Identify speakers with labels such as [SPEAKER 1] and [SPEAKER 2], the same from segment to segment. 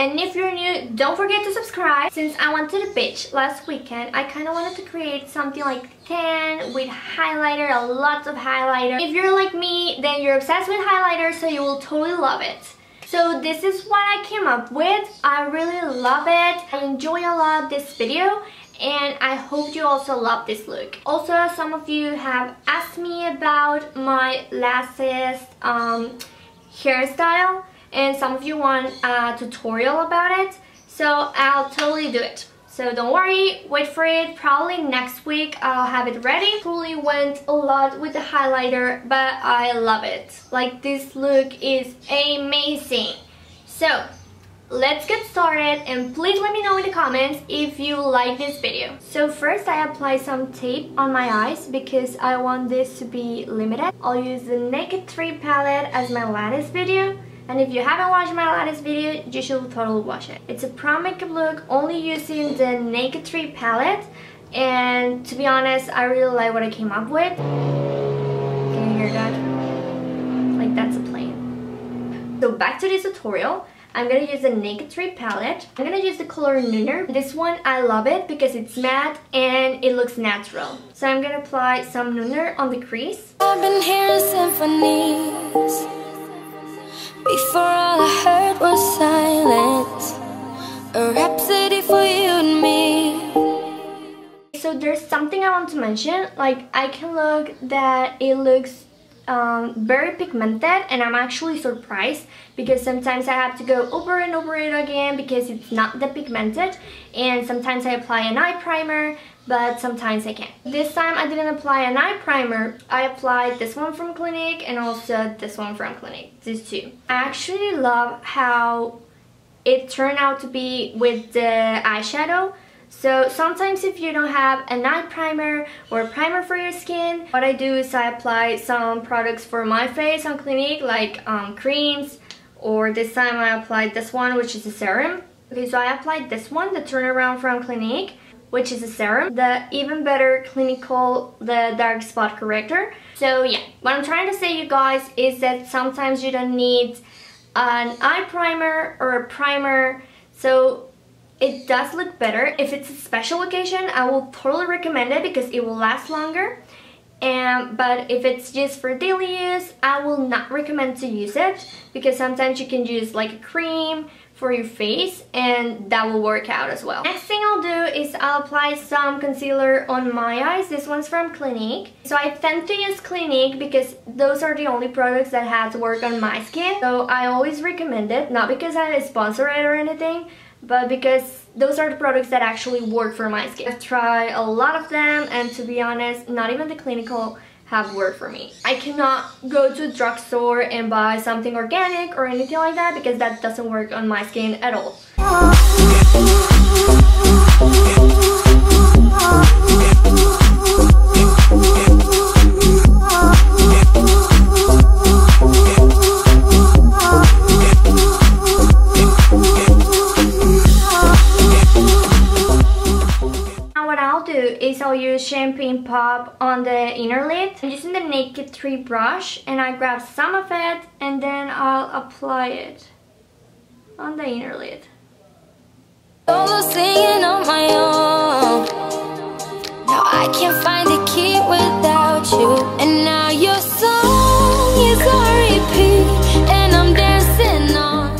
[SPEAKER 1] And if you're new, don't forget to subscribe. Since I went to the beach last weekend, I kind of wanted to create something like tan with highlighter, lots of highlighter. If you're like me, then you're obsessed with highlighter, so you will totally love it. So this is what I came up with. I really love it. I enjoy a lot this video, and I hope you also love this look. Also, some of you have asked me about my latest hairstyle, and some of you want a tutorial about it, so I'll totally do it. So don't worry, wait for it. Probably next week I'll have it ready. Totally went a lot with the highlighter, but I love it. Like, this look is amazing. So let's get started, and please let me know in the comments if you like this video. So first I apply some tape on my eyes because I want this to be limited. I'll use the Naked 3 palette as my latest video. And if you haven't watched my latest video, you should totally watch it. It's a prom makeup look only using the Naked 3 palette. And to be honest, I really like what I came up with. Can you hear that? Like, that's a plane. So back to this tutorial. I'm gonna use the Naked 3 palette. I'm gonna use the color Nooner. This one, I love it because it's matte and it looks natural. So I'm gonna apply some Nooner on the crease.
[SPEAKER 2] I've been hearing symphonies. Before all I heard was silence, a rhapsody for you and me.
[SPEAKER 1] So there's something I want to mention. Like, I can look that it looks very pigmented, and I'm actually surprised because sometimes I have to go over and over it again because it's not that pigmented, and sometimes I apply an eye primer, but sometimes I can't. This time I didn't apply an eye primer. I applied this one from Clinique and also this one from Clinique, these two. I actually love how it turned out to be with the eyeshadow. So sometimes if you don't have an eye primer or a primer for your skin, what I do is I apply some products for my face on Clinique, like creams, or this time I applied this one, which is a serum. Okay, so I applied this one, the Turnaround from Clinique, which is a serum, the Even Better Clinical, the Dark Spot Corrector. So yeah, what I'm trying to say, you guys, is that sometimes you don't need an eye primer or a primer, so it does look better. If it's a special occasion, I will totally recommend it because it will last longer. But if it's just for daily use, I will not recommend to use it because sometimes you can use like a cream for your face and that will work out as well. Next thing I'll do is I'll apply some concealer on my eyes. This one's from Clinique. So I tend to use Clinique because those are the only products that have to work on my skin. So I always recommend it, not because I sponsor it or anything, but because those are the products that actually work for my skin. I've tried a lot of them, and to be honest, not even the Clinical have worked for me. I cannot go to a drugstore and buy something organic or anything like that because that doesn't work on my skin at all. I'll use Champagne Pop on the inner lid. I'm using the Naked 3 brush, and I grab some of it and then I'll apply it on the inner lid.
[SPEAKER 2] Solo singing on my own. Now I can't find a key without you, and now your song is on repeat, and I'm dancing on.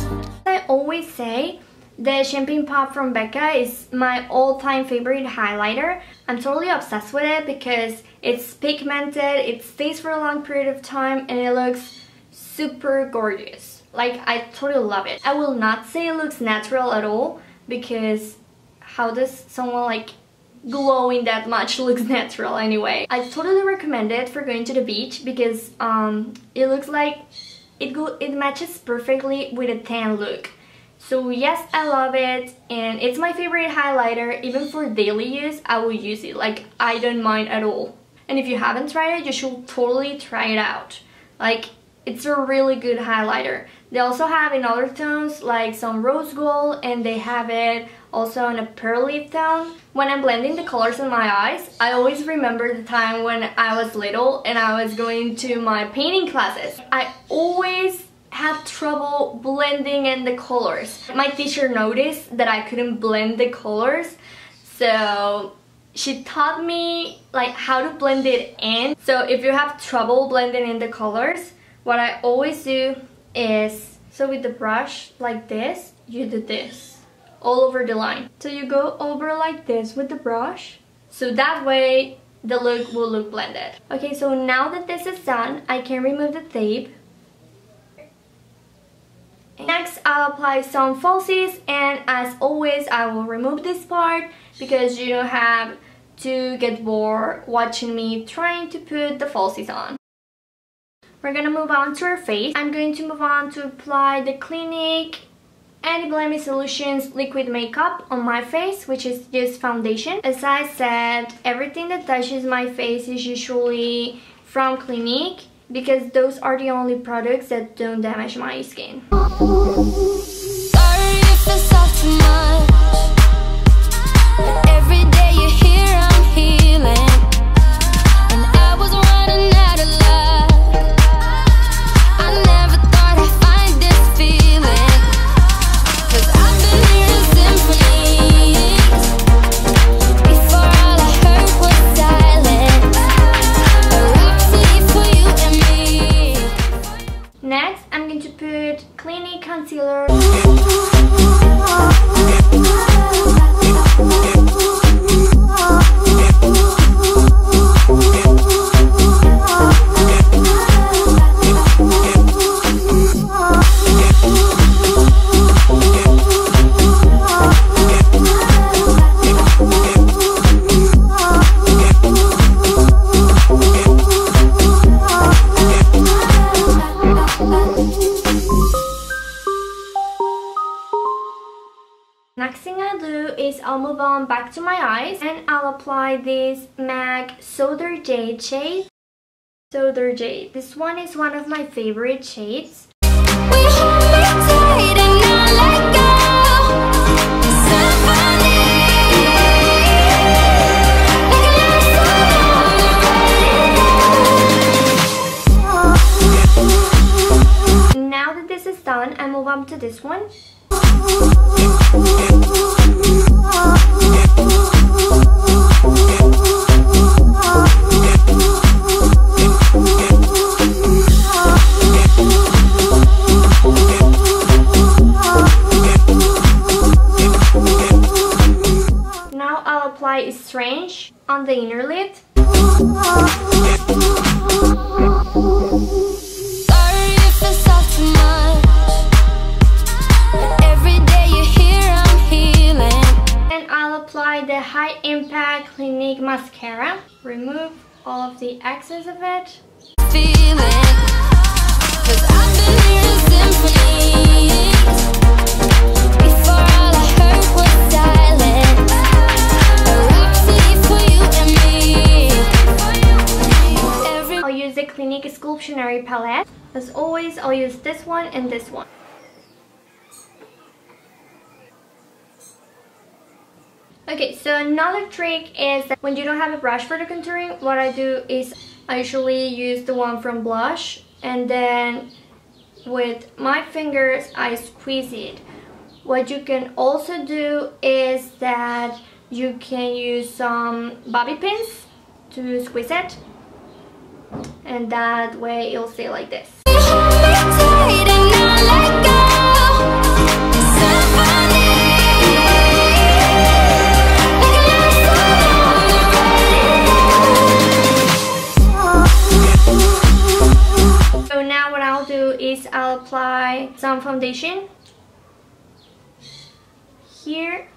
[SPEAKER 1] I always say the Champagne Pop from Becca is my all-time favorite highlighter. I'm totally obsessed with it because it's pigmented, it stays for a long period of time, and it looks super gorgeous. Like, I totally love it. I will not say it looks natural at all because how does someone like glowing that much looks natural anyway? I totally recommend it for going to the beach because it looks like it matches perfectly with a tan look. So yes, I love it, and it's my favorite highlighter. Even for daily use, I will use it. Like, I don't mind at all. And if you haven't tried it, you should totally try it out. Like, it's a really good highlighter. They also have in other tones, like some rose gold, and they have it also in a pearly tone. When I'm blending the colors in my eyes, I always remember the time when I was little and I was going to my painting classes. I always had trouble blending in the colors. My teacher noticed that I couldn't blend the colors, so she taught me like how to blend it in. So if you have trouble blending in the colors, what I always do is, so with the brush like this, you do this all over the line. So you go over like this with the brush, so that way the look will look blended. Okay, so now that this is done, I can remove the tape. Next, I'll apply some falsies, and as always, I will remove this part because you don't have to get bored watching me trying to put the falsies on. We're gonna move on to our face. I'm going to move on to apply the Clinique Anti-Blemish Solutions Liquid Makeup on my face, which is just foundation. As I said, everything that touches my face is usually from Clinique, because those are the only products that don't damage my skin.
[SPEAKER 2] Sorry if it's all too much. Every day you're here, I'm healing, and I was running out of luck. I never thought I'd find this feeling, 'cause I've been hearing symphonies before all I heard was silence. A rhapsody for you and me.
[SPEAKER 1] Next, I'm going to put Clinique Concealer. Next thing I do is I'll move on back to my eyes, and I'll apply this MAC Soda Jade shade. Soda Jade. This one is one of my favorite shades.
[SPEAKER 2] We hold me tight and not let go. Symphony, like a love song on the radio.
[SPEAKER 1] Now that this is done, I move on to this one. Now I'll apply Strange on the inner lid.
[SPEAKER 2] Sorry if it's all too much. Every day you're here, I'm healing.
[SPEAKER 1] And I'll apply the High Impact Clinique Mascara. Remove all of the excess of it.
[SPEAKER 2] Feeling, 'cause I've been hearing symphonies before all I heard was silence. A rhapsody for you and me.
[SPEAKER 1] I'll use the Clinique Sculptionary palette. As always, I'll use this one and this one. Okay, so another trick is that when you don't have a brush for the contouring, what I do is I usually use the one from Blush, and then with my fingers I squeeze it. What you can also do is that you can use some bobby pins to squeeze it, and that way it'll stay like this.
[SPEAKER 2] You hold me tight and not let go. Symphony, like a love song on the radio.
[SPEAKER 1] So now what I'll do is I'll apply some foundation here.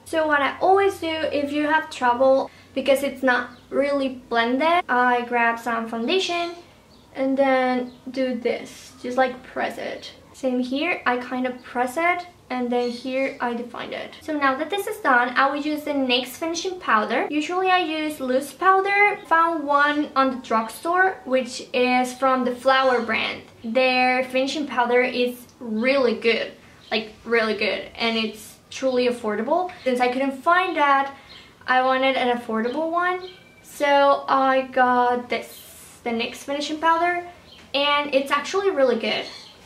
[SPEAKER 1] So what I always do, if you have trouble because it's not really blended, I grab some foundation and then do this, just like press it. Same here, I kind of press it, and then here I define it. So now that this is done, I will use the NYX finishing powder. Usually I use loose powder. Found one on the drugstore, which is from the Flower brand. Their finishing powder is really good, like really good, and it's truly affordable. Since I couldn't find that, I wanted an affordable one, So I got this, the NYX finishing powder, and it's actually really good.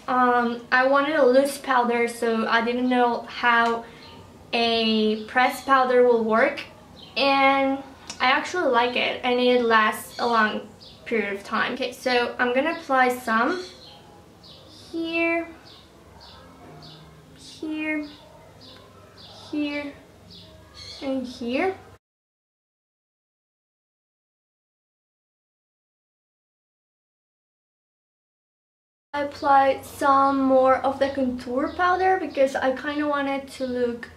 [SPEAKER 1] I wanted a loose powder, so I didn't know how a pressed powder will work, and I actually like it, and it lasts a long period of time. Okay, so I'm gonna apply some here, here, here, and here. I applied some more of the contour powder because I kind of wanted to look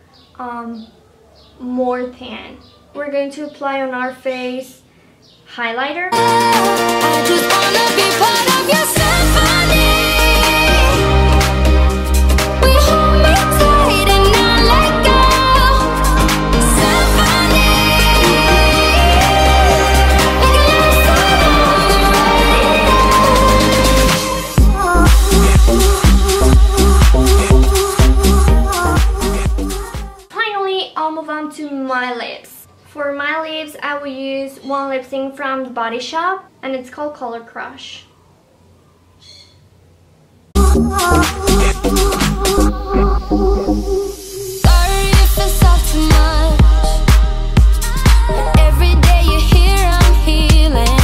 [SPEAKER 1] more tan. We're going to apply on our face highlighter.
[SPEAKER 2] I just wanna be part of your symphony. We hold me tight and not let go. Symphony. Like a love song on the radio.
[SPEAKER 1] Finally, I'll move on to my lips. For my lips, I will use one lip tint from The Body Shop, and it's called Color Crush.
[SPEAKER 2] Sorry if it's all too much, but every day you're here, I'm healing,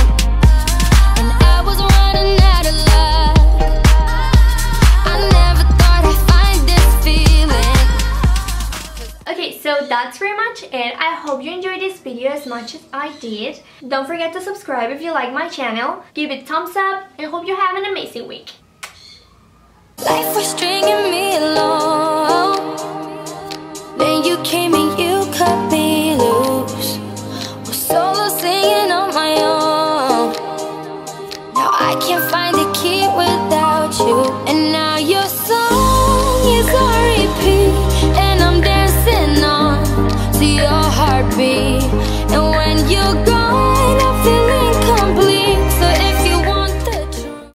[SPEAKER 2] and I was running out of luck. I never thought I'd find this feeling.
[SPEAKER 1] Okay, so that's pretty much it. I hope you enjoyed this video as much as I did. Don't forget to subscribe if you like my channel. Give it a thumbs up, and hope you have an amazing week.
[SPEAKER 2] Life was stringing me along, then you came and you cut me loose. Was solo singing on my own. Now I can't find a key without you, and now your song is on repeat, and I'm dancing on to your heartbeat.